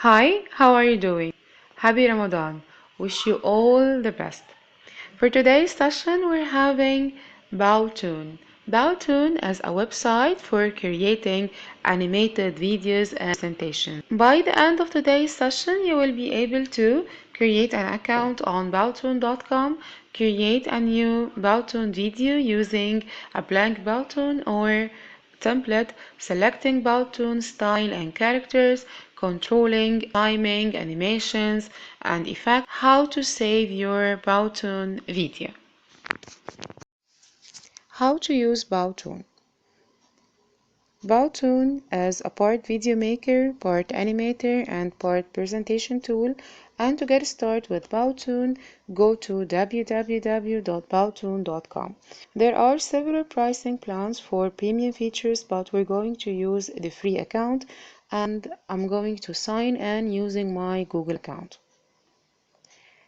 Hi, how are you doing? Happy Ramadan. Wish you all the best. For today's session, we're having Powtoon. Powtoon is a website for creating animated videos and presentations. By the end of today's session, you will be able to create an account on powtoon.com, create a new Powtoon video using a blank Powtoon or template, selecting Powtoon style and characters, controlling timing, animations, and effects, how to save your Powtoon video. How to use Powtoon. Powtoon is a part video maker, part animator, and part presentation tool. And to get started with Powtoon, go to www.powtoon.com. There are several pricing plans for premium features, but we're going to use the free account, and I'm going to sign in using my Google account.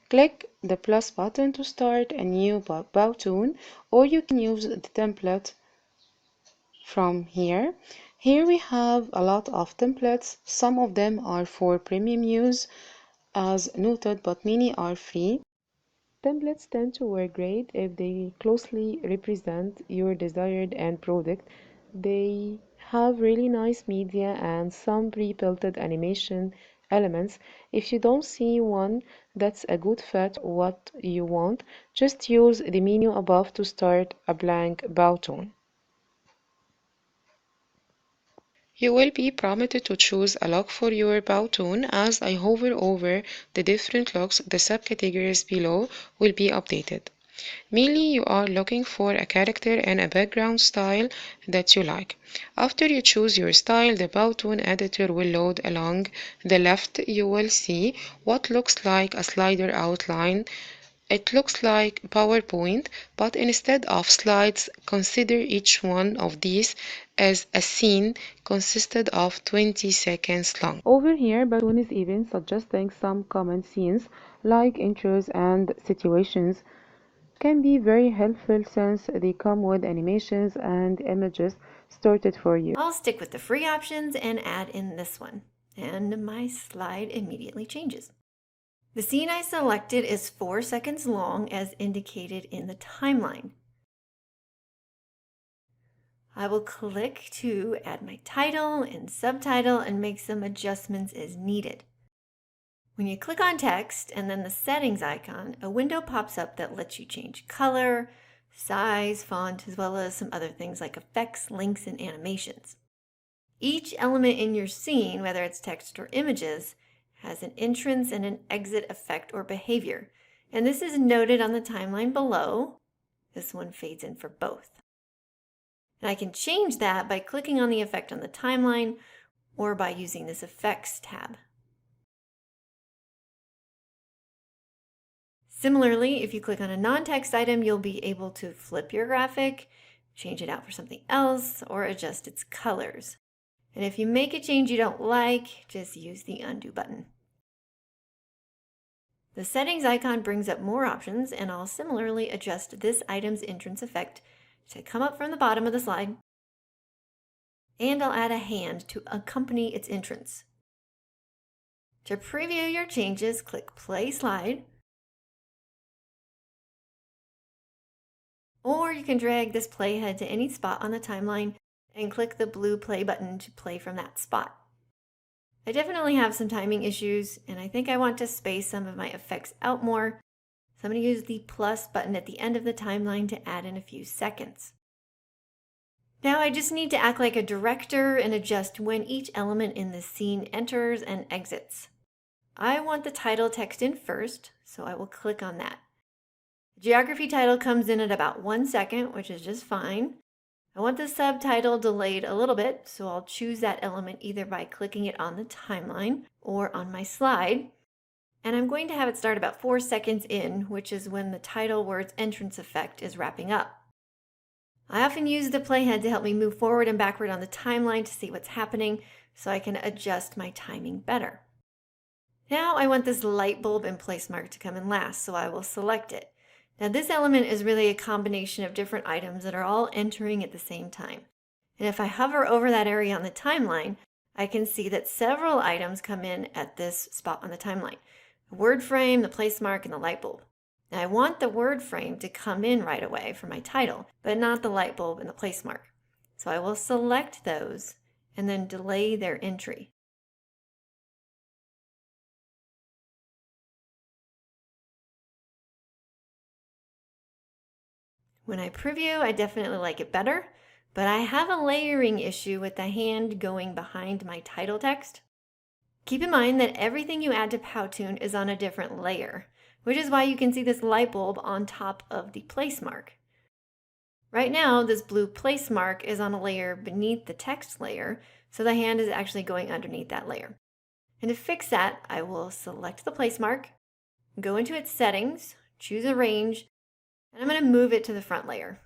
Click the plus button to start a new Powtoon, or you can use the template from here. Here we have a lot of templates. Some of them are for premium use as noted, but many are free. Templates tend to work great if they closely represent your desired end product. They have really nice media and some pre-built animation elements. If you don't see one that's a good fit what you want, just use the menu above to start a blank Powtoon. You will be prompted to choose a look for your Powtoon. As I hover over the different looks, the subcategories below will be updated. Mainly, you are looking for a character and a background style that you like. After you choose your style, the Powtoon editor will load. Along the left. You will see what looks like a slider outline. It looks like PowerPoint, but instead of slides, consider each one of these as a scene consisted of 20 seconds long. Over here, Powtoon is even suggesting some common scenes like intros and situations can be very helpful since they come with animations and images sorted for you. I'll stick with the free options and add in this one, and my slide immediately changes. The scene I selected is 4 seconds long as indicated in the timeline. I will click to add my title and subtitle and make some adjustments as needed. When you click on text and then the settings icon, a window pops up that lets you change color, size, font, as well as some other things like effects, links, and animations. Each element in your scene, whether it's text or images, has an entrance and an exit effect or behavior, and this is noted on the timeline below. This one fades in for both. And I can change that by clicking on the effect on the timeline or by using this Effects tab. Similarly, if you click on a non-text item, you'll be able to flip your graphic, change it out for something else, or adjust its colors. And if you make a change you don't like, just use the undo button. The settings icon brings up more options, and I'll similarly adjust this item's entrance effect to come up from the bottom of the slide. And I'll add a hand to accompany its entrance. To preview your changes, click Play Slide. Or you can drag this playhead to any spot on the timeline and click the blue play button to play from that spot. I definitely have some timing issues, and I think I want to space some of my effects out more, so I'm going to use the plus button at the end of the timeline to add in a few seconds. Now I just need to act like a director and adjust when each element in the scene enters and exits. I want the title text in first, so I will click on that. The geography title comes in at about 1 second, which is just fine. I want the subtitle delayed a little bit, so I'll choose that element either by clicking it on the timeline or on my slide. And I'm going to have it start about 4 seconds in, which is when the title word's entrance effect is wrapping up. I often use the playhead to help me move forward and backward on the timeline to see what's happening so I can adjust my timing better. Now I want this light bulb and place mark to come in last, so I will select it. Now this element is really a combination of different items that are all entering at the same time. And if I hover over that area on the timeline, I can see that several items come in at this spot on the timeline: the word frame, the place mark, and the light bulb. Now I want the word frame to come in right away for my title, but not the light bulb and the place mark. So I will select those and then delay their entry. When I preview, I definitely like it better, but I have a layering issue with the hand going behind my title text. Keep in mind that everything you add to Powtoon is on a different layer, which is why you can see this light bulb on top of the place mark. Right now, this blue place mark is on a layer beneath the text layer, so the hand is actually going underneath that layer. And to fix that, I will select the place mark, go into its settings, choose a range, and I'm going to move it to the front layer.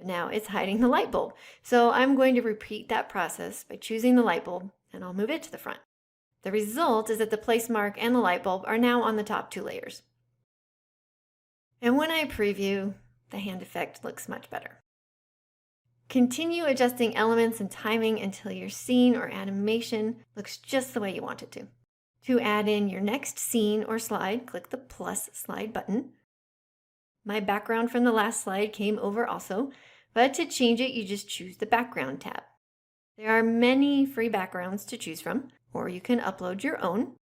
Now it's hiding the light bulb, so I'm going to repeat that process by choosing the light bulb, and I'll move it to the front. The result is that the place mark and the light bulb are now on the top two layers. And when I preview, the hand effect looks much better. Continue adjusting elements and timing until your scene or animation looks just the way you want it to. To add in your next scene or slide, click the plus slide button. My background from the last slide came over also, but to change it, you just choose the background tab. There are many free backgrounds to choose from, or you can upload your own.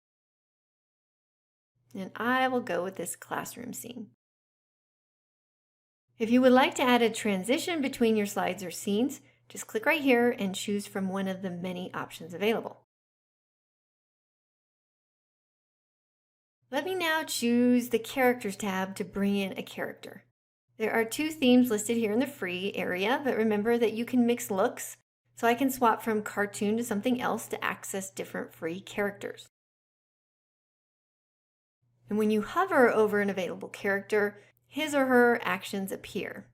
And I will go with this classroom scene. If you would like to add a transition between your slides or scenes, just click right here and choose from one of the many options available. Let me now choose the Characters tab to bring in a character. There are two themes listed here in the free area, but remember that you can mix looks, so I can swap from cartoon to something else to access different free characters. And when you hover over an available character, his or her actions appear.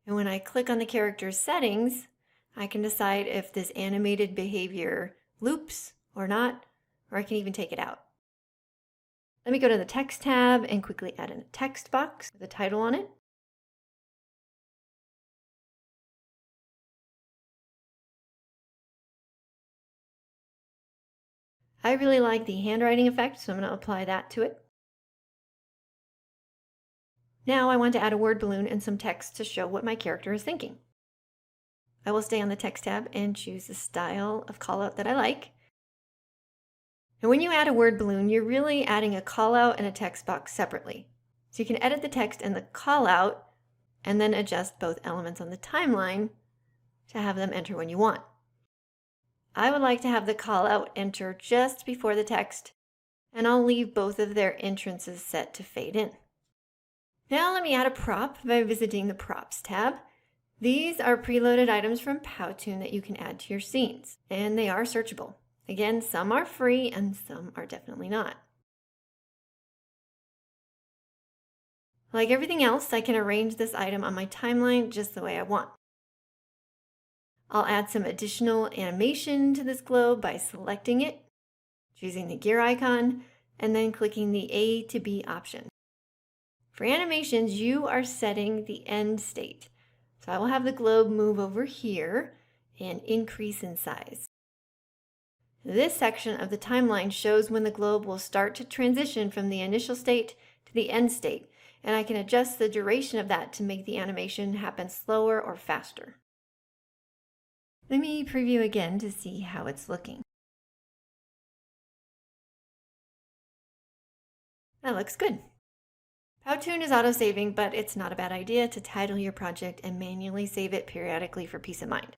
And when I click on the character's settings, I can decide if this animated behavior loops or not, or I can even take it out. Let me go to the Text tab and quickly add in a text box with a title on it. I really like the handwriting effect, so I'm going to apply that to it. Now I want to add a word balloon and some text to show what my character is thinking. I will stay on the Text tab and choose the style of callout that I like. And when you add a word balloon, you're really adding a callout and a text box separately. So you can edit the text and the callout and then adjust both elements on the timeline to have them enter when you want. I would like to have the callout enter just before the text, and I'll leave both of their entrances set to fade in. Now let me add a prop by visiting the Props tab. These are preloaded items from Powtoon that you can add to your scenes, and they are searchable. Again, some are free and some are definitely not. Like everything else, I can arrange this item on my timeline just the way I want. I'll add some additional animation to this globe by selecting it, choosing the gear icon, and then clicking the A to B option. For animations, you are setting the end state. So I will have the globe move over here and increase in size. This section of the timeline shows when the globe will start to transition from the initial state to the end state, and I can adjust the duration of that to make the animation happen slower or faster. Let me preview again to see how it's looking. That looks good. Powtoon is auto-saving, but it's not a bad idea to title your project and manually save it periodically for peace of mind.